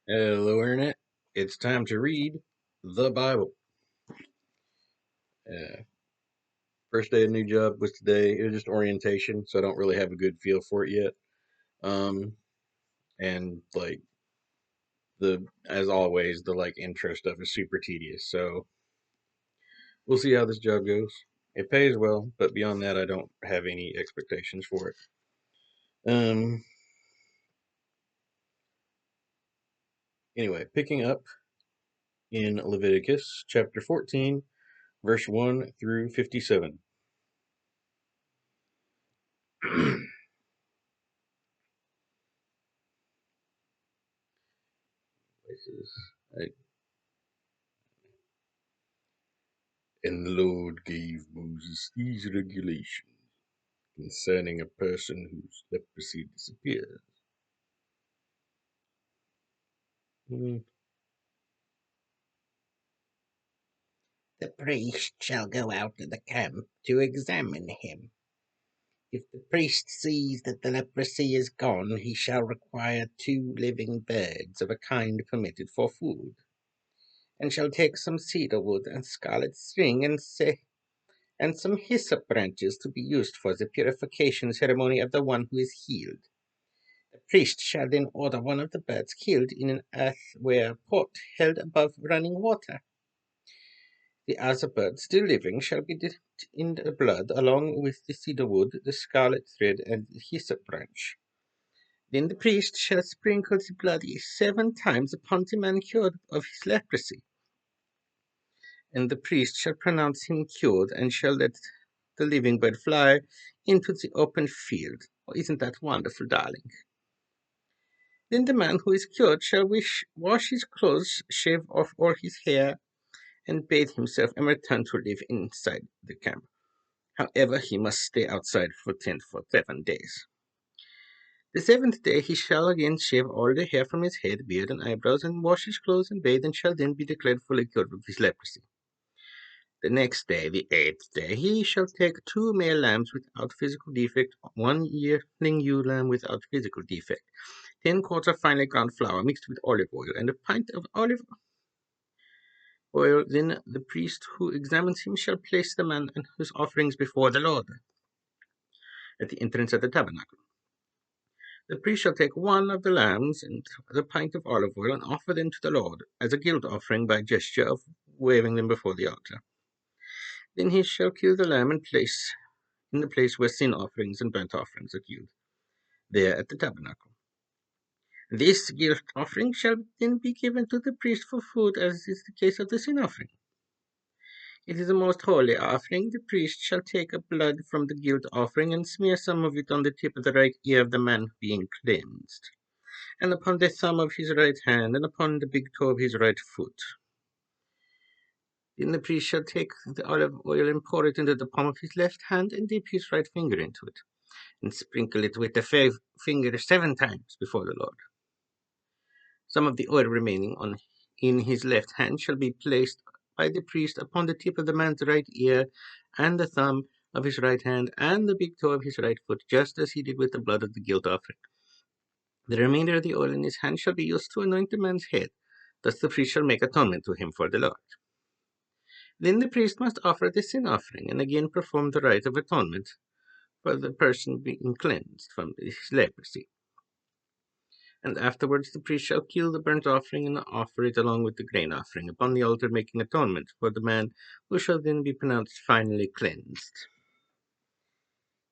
Hello, Internet. It's time to read the Bible. Uh, First day of new job was today. It was just orientation, so I don't really have a good feel for it yet. Um, and like as always, the intro stuff is super tedious. So we'll see how this job goes. It pays well, but beyond that, I don't have any expectations for it. Um, anyway, picking up in Leviticus chapter 14, verse 1 through 57. Places. And the Lord gave Moses these regulations concerning a person whose leprosy disappears. Hmm. The priest shall go out to the camp to examine him. If the priest sees that the leprosy is gone, he shall require 2 living birds of a kind permitted for food, and shall take some cedar wood and scarlet string and some hyssop branches to be used for the purification ceremony of the one who is healed. The priest shall then order one of the birds killed in an earthenware pot held above running water. The other bird still living shall be dipped in the blood along with the cedar wood, the scarlet thread, and the hyssop branch. Then the priest shall sprinkle the blood 7 times upon the man cured of his leprosy. And the priest shall pronounce him cured, and shall let the living bird fly into the open field. Oh, isn't that wonderful, darling? Then the man who is cured shall wash his clothes, shave off all his hair, and bathe himself, and return to live inside the camp. However, he must stay outside for 7 days. The 7th day he shall again shave all the hair from his head, beard, and eyebrows, and wash his clothes and bathe, and shall then be declared fully cured of his leprosy. The next day, the 8th day, he shall take 2 male lambs without physical defect, 1 yearling ewe lamb without physical defect, 10 quarts of finely ground flour mixed with olive oil, and a pint of olive oil. Then the priest who examines him shall place the man and his offerings before the Lord at the entrance of the tabernacle. The priest shall take one of the lambs and the pint of olive oil and offer them to the Lord as a guilt offering by gesture of waving them before the altar. Then he shall kill the lamb and place in the place where sin offerings and burnt offerings are killed, there at the tabernacle. This guilt offering shall then be given to the priest for food, as is the case of the sin offering. It is a most holy offering. The priest shall take a blood from the guilt offering and smear some of it on the tip of the right ear of the man being cleansed, and upon the thumb of his right hand, and upon the big toe of his right foot. Then the priest shall take the olive oil and pour it into the palm of his left hand, and dip his right finger into it, and sprinkle it with the finger 7 times before the Lord. Some of the oil remaining in his left hand shall be placed by the priest upon the tip of the man's right ear, and the thumb of his right hand, and the big toe of his right foot, just as he did with the blood of the guilt offering. The remainder of the oil in his hand shall be used to anoint the man's head. Thus the priest shall make atonement to him for the Lord. Then the priest must offer the sin offering, and again perform the rite of atonement for the person being cleansed from his leprosy. And afterwards the priest shall kill the burnt offering and offer it along with the grain offering upon the altar, making atonement for the man, who shall then be pronounced finally cleansed.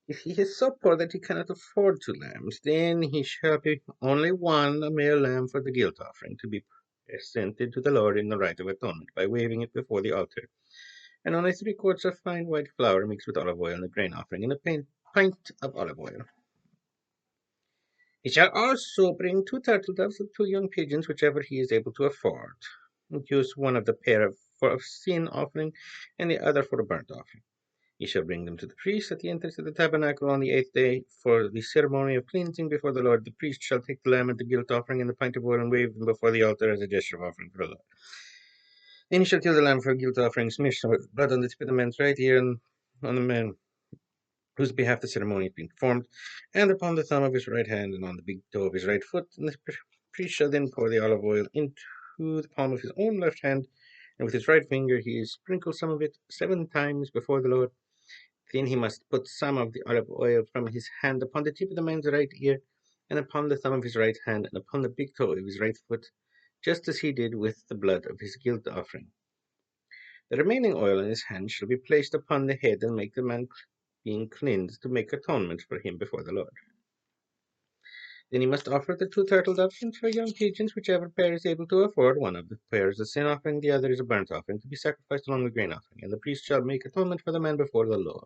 If he is so poor that he cannot afford 2 lambs, then he shall be only one a male lamb for the guilt offering, to be presented to the Lord in the rite of atonement by waving it before the altar, and only 3 quarts of fine white flour mixed with olive oil and the grain offering, and a pint of olive oil. He shall also bring 2 turtle doves and 2 young pigeons, whichever he is able to afford, and use one of the pair for a sin offering, and the other for a burnt offering. He shall bring them to the priest at the entrance of the tabernacle on the 8th day for the ceremony of cleansing before the Lord. The priest shall take the lamb and the guilt offering and the pint of oil and wave them before the altar as a gesture of offering for the Lord. Then he shall kill the lamb for a guilt offering, smear some blood on the tip of the man's right ear and on the man whose behalf the ceremony is being performed, and upon the thumb of his right hand and on the big toe of his right foot. And the priest shall then pour the olive oil into the palm of his own left hand, and with his right finger he sprinkles some of it 7 times before the Lord. Then he must put some of the olive oil from his hand upon the tip of the man's right ear, and upon the thumb of his right hand, and upon the big toe of his right foot, just as he did with the blood of his guilt offering. The remaining oil in his hand shall be placed upon the head, and make the man being cleansed to make atonement for him before the Lord. Then he must offer the 2 turtle-doves and 2 young pigeons, whichever pair is able to afford. One of the pairs is a sin offering, the other is a burnt offering, to be sacrificed along with grain offering, and the priest shall make atonement for the man before the Lord.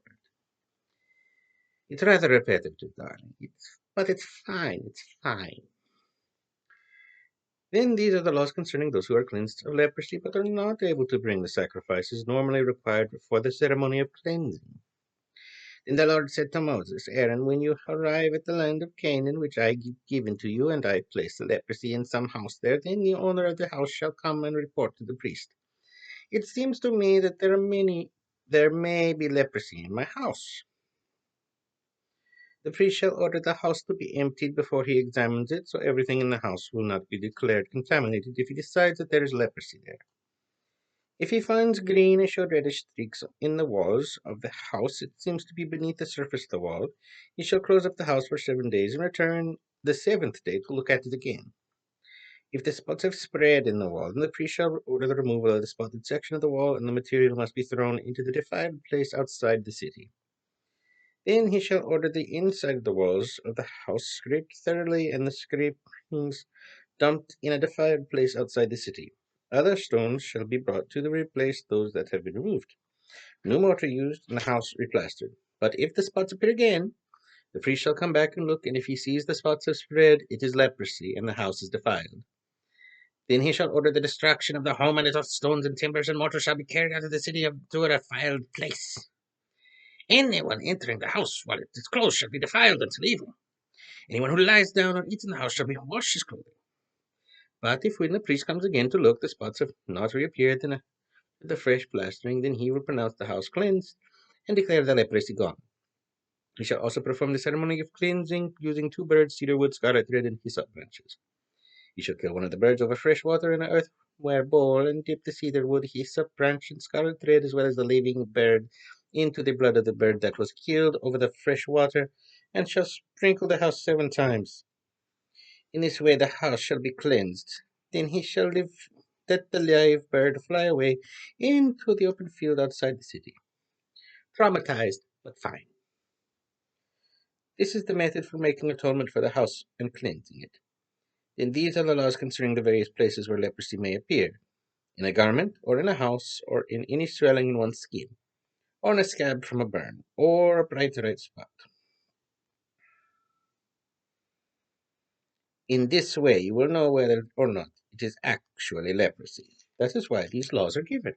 It's rather repetitive, darling, but it's fine, it's fine. Then these are the laws concerning those who are cleansed of leprosy, but are not able to bring the sacrifices normally required for the ceremony of cleansing. Then the Lord said to Moses, Aaron, when you arrive at the land of Canaan, which I give given to you, and I place the leprosy in some house there, then the owner of the house shall come and report to the priest. It seems to me that there may be leprosy in my house. The priest shall order the house to be emptied before he examines it, so everything in the house will not be declared contaminated if he decides that there is leprosy there. If he finds greenish or reddish streaks in the walls of the house, it seems to be beneath the surface of the wall. He shall close up the house for 7 days and return the 7th day to look at it again. If the spots have spread in the wall, then the priest shall order the removal of the spotted section of the wall, and the material must be thrown into the defiled place outside the city. Then he shall order the inside of the walls of the house scraped thoroughly, and the scrapings dumped in a defiled place outside the city. Other stones shall be brought to replace those that have been removed. New mortar used, and the house replastered. But if the spots appear again, the priest shall come back and look, and if he sees the spots have spread, it is leprosy, and the house is defiled. Then he shall order the destruction of the home, and its stones and timbers and mortar shall be carried out of the city to a defiled place. Anyone entering the house while it is closed shall be defiled until evening. Anyone who lies down or eats in the house shall be washed his clothing. But if when the priest comes again to look, the spots have not reappeared in the fresh plastering, then he will pronounce the house cleansed and declare the leprosy gone. He shall also perform the ceremony of cleansing using 2 birds, cedar wood, scarlet thread, and hyssop branches. He shall kill one of the birds over fresh water in an earthenware bowl, and dip the cedar wood, hyssop branch, and scarlet thread, as well as the living bird, into the blood of the bird that was killed over the fresh water, and shall sprinkle the house 7 times. In this way the house shall be cleansed. Then he shall let the live bird fly away into the open field outside the city. Traumatized, but fine. This is the method for making atonement for the house and cleansing it. Then these are the laws concerning the various places where leprosy may appear: in a garment, or in a house, or in any swelling in one's skin, or in a scab from a burn, or a bright red spot. In this way you will know whether or not it is actually leprosy. That is why these laws are given.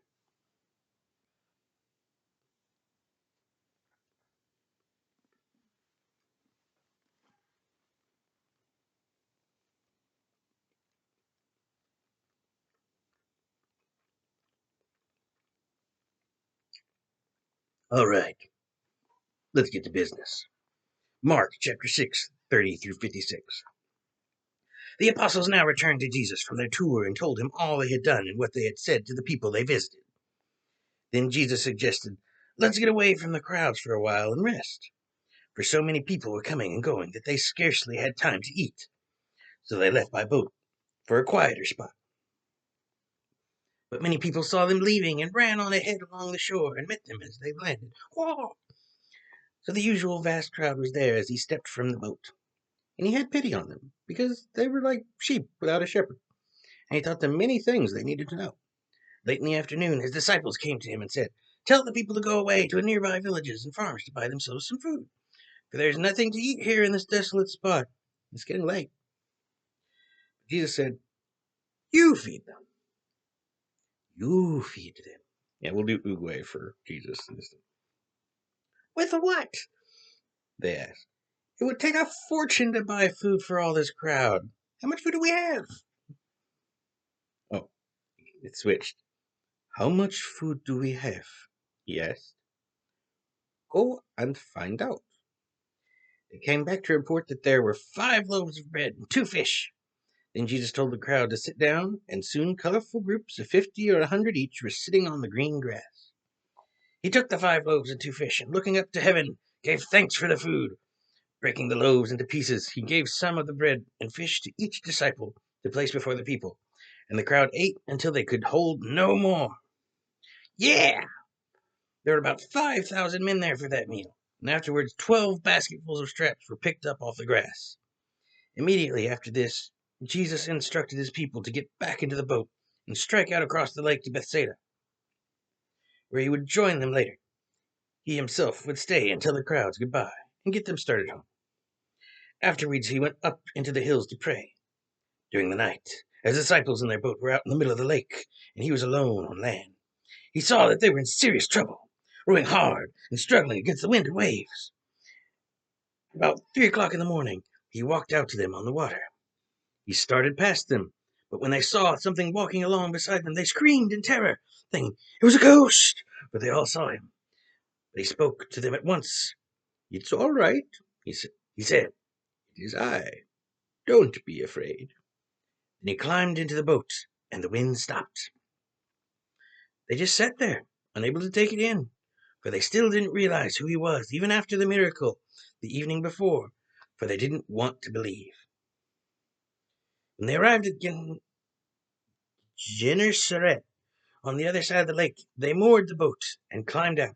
All right, let's get to business. Mark chapter 6, 30 through 56. The apostles now returned to Jesus from their tour and told him all they had done and what they had said to the people they visited. Then Jesus suggested, let's get away from the crowds for a while and rest. For so many people were coming and going that they scarcely had time to eat. So they left by boat for a quieter spot. But many people saw them leaving and ran on ahead along the shore and met them as they landed. Whoa! So the usual vast crowd was there as he stepped from the boat. And he had pity on them, because they were like sheep without a shepherd. And he taught them many things they needed to know. Late in the afternoon, his disciples came to him and said, tell the people to go away to nearby villages and farms to buy themselves some food, for there is nothing to eat here in this desolate spot. It's getting late. Jesus said, you feed them. You feed them. Yeah, we'll do Uguay for Jesus. With what? They asked. It would take a fortune to buy food for all this crowd. How much food do we have? Oh, it switched. How much food do we have? He asked. Go and find out. They came back to report that there were 5 loaves of bread and 2 fish. Then Jesus told the crowd to sit down, and soon colorful groups of 50 or 100 each were sitting on the green grass. He took the 5 loaves and 2 fish, and looking up to heaven, gave thanks for the food. Breaking the loaves into pieces, he gave some of the bread and fish to each disciple to place before the people, and the crowd ate until they could hold no more. Yeah! There were about 5,000 men there for that meal, and afterwards 12 basketfuls of scraps were picked up off the grass. Immediately after this, Jesus instructed his people to get back into the boat and strike out across the lake to Bethsaida, where he would join them later. He himself would stay and tell the crowds goodbye and get them started home. Afterwards, he went up into the hills to pray. During the night, his disciples in their boat were out in the middle of the lake, and he was alone on land. He saw that they were in serious trouble, rowing hard and struggling against the wind and waves. About 3 o'clock in the morning, he walked out to them on the water. He started past them, but when they saw something walking along beside them, they screamed in terror, thinking it was a ghost, but they all saw him. But he spoke to them at once. "It's all right," he said. "It is I. Don't be afraid." Then he climbed into the boat, and the wind stopped. They just sat there, unable to take it in, for they still didn't realize who he was, even after the miracle the evening before, for they didn't want to believe. When they arrived at Gennesaret on the other side of the lake, they moored the boat and climbed out.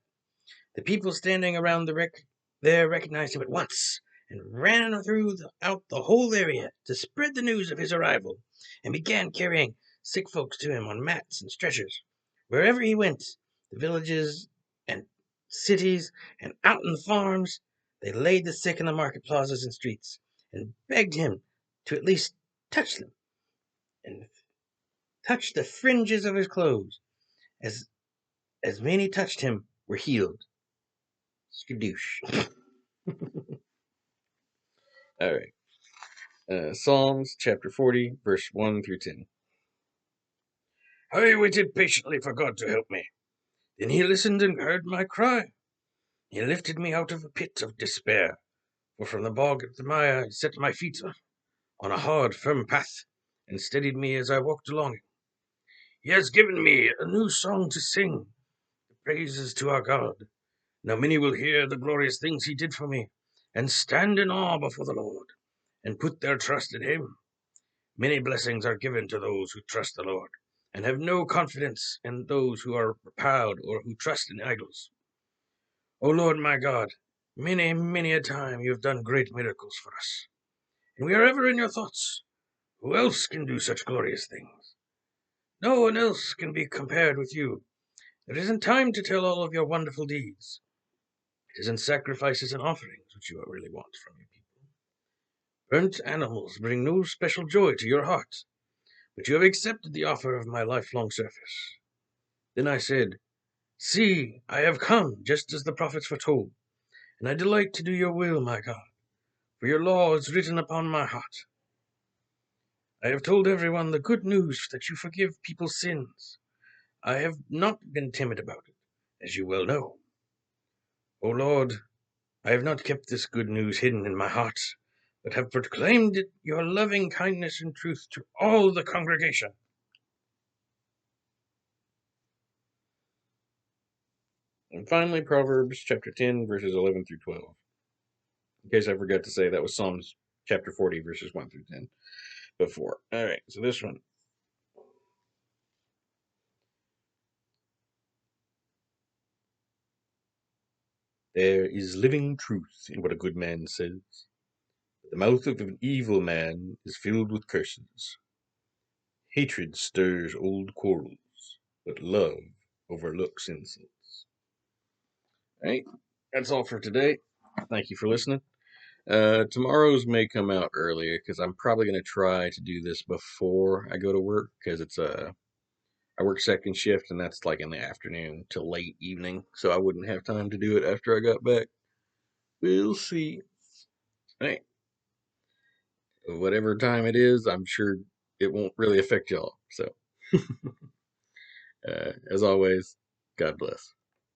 The people standing around the wreck there recognized him at once and ran throughout the whole area to spread the news of his arrival, and began carrying sick folks to him on mats and stretchers. Wherever he went, the villages and cities and out in the farms, they laid the sick in the market plazas and streets and begged him to at least touch them and touch the fringes of his clothes. As many touched him were healed. Skadoosh. All right. Psalms chapter 40, verse 1 through 10. I waited patiently for God to help me. Then he listened and heard my cry. He lifted me out of a pit of despair, for from the bog of the mire he set my feet on a hard, firm path, and steadied me as I walked along it. He has given me a new song to sing, praises to our God. Now many will hear the glorious things he did for me, and stand in awe before the Lord, and put their trust in him. Many blessings are given to those who trust the Lord, and have no confidence in those who are proud or who trust in idols. O Lord my God, many, many a time you have done great miracles for us, and we are ever in your thoughts. Who else can do such glorious things? No one else can be compared with you. It isn't time to tell all of your wonderful deeds. It isn't sacrifices and offerings which you really want from your people. Burnt animals bring no special joy to your heart, but you have accepted the offer of my lifelong service. Then I said, See, I have come, just as the prophets foretold, and I delight to do your will, my God, for your law is written upon my heart. I have told everyone the good news that you forgive people's sins. I have not been timid about it, as you well know. O Lord, I have not kept this good news hidden in my heart, but have proclaimed it your loving kindness and truth to all the congregation. And finally, Proverbs chapter 10, verses 11 through 12. In case I forgot to say, that was Psalms chapter 40, verses 1 through 10 before. All right, so this one. There is living truth in what a good man says, but the mouth of an evil man is filled with curses. Hatred stirs old quarrels, but love overlooks insults. All right, that's all for today. Thank you for listening. Tomorrow's may come out earlier because I'm probably going to try to do this before I go to work because I work second shift and that's like in the afternoon to late evening, so I wouldn't have time to do it after I got back. We'll see. Hey, whatever time it is, I'm sure it won't really affect y'all. So, as always, God bless.